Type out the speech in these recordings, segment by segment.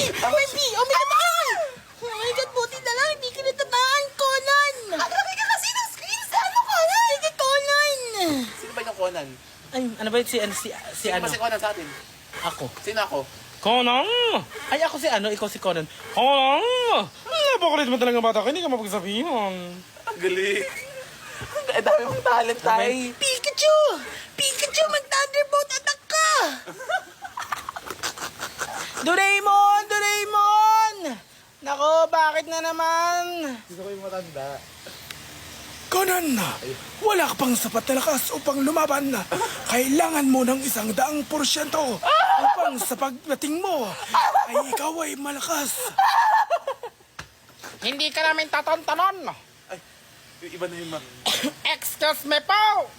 OMG! Oh my God! Oh my God, buti na lang. Hindi ka natamaan, Conan! Laki ka kasi ng screen sa ano, Conan? Sige, Conan! Sino ba yung Conan? Ay, ano ba yun? Si Sino ano? ba si Conan sa atin? Ako. Sino ako? Conan! Ay, ako si ano? Ikaw si Conan. Conan! Napakulit mo talaga bata ka. Hindi ka mapagsabihan. Ang galing. Ang dami mong talent, tay. Pikachu! Pikachu, mag-thunderbolt attack ka! Doraemon! Doraemon! Nako, bakit na naman? Gusto ko yung matanda. Conan, wala ka pang sapat na lakas upang lumaban. Kailangan mo ng 100% upang sa pagdating mo ay ikaw ay malakas. Hindi ka namin tatantanon. Ay, yung iba na yun, ma. Excuse me po!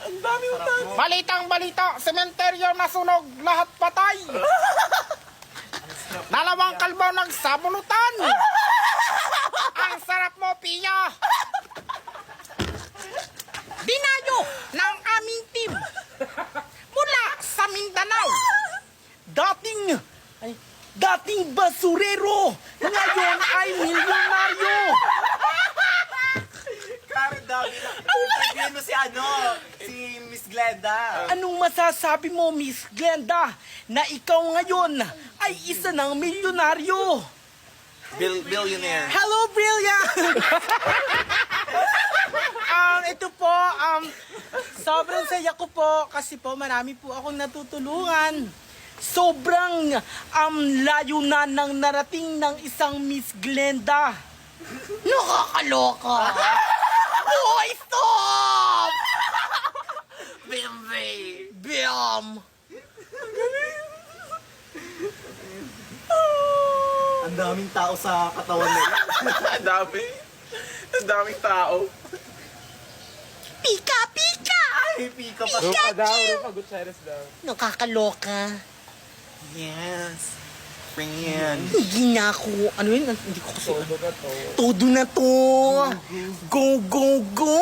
Ang dami mong talent. Balitang balita, sementeryo nasunog, lahat patay. Dalawang kalbaw nagsabunutan. Ang sarap mo, Pia. Dinayo ng aming team mula sa Mindanao. Dating basurero, ngayon ay milyonaryo. Karen, dami na. Sabihin mo si ano, si Miss Glenda. Anong masasabi mo, Miss Glenda, na ikaw ngayon ay isa ng milyonaryo? Billionaire. Hello, Brilliant! Ito po, sobrang saya ko po kasi po marami po akong natutulungan. Sobrang layo na ng narating ng isang Miss Glenda. Nakakaloka! Boy, stop! Bimbe. Bam! Ang daming tao sa katawan nila. Ang dami. Ang daming tao. Pika, pika! Ay, pika pa. Pikachu! Gutierrez daw. Nakakaloka. Yes. Friend. Hindi na ako, ano yun? Hindi ko kasi. Todo na to. Go, go, go!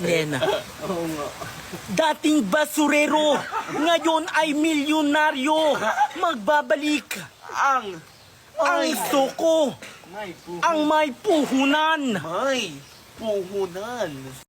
Lena. Dating basurero, ngayon ay milyonaryo. Magbabalik ang suko, May ang may puhunan. May puhunan.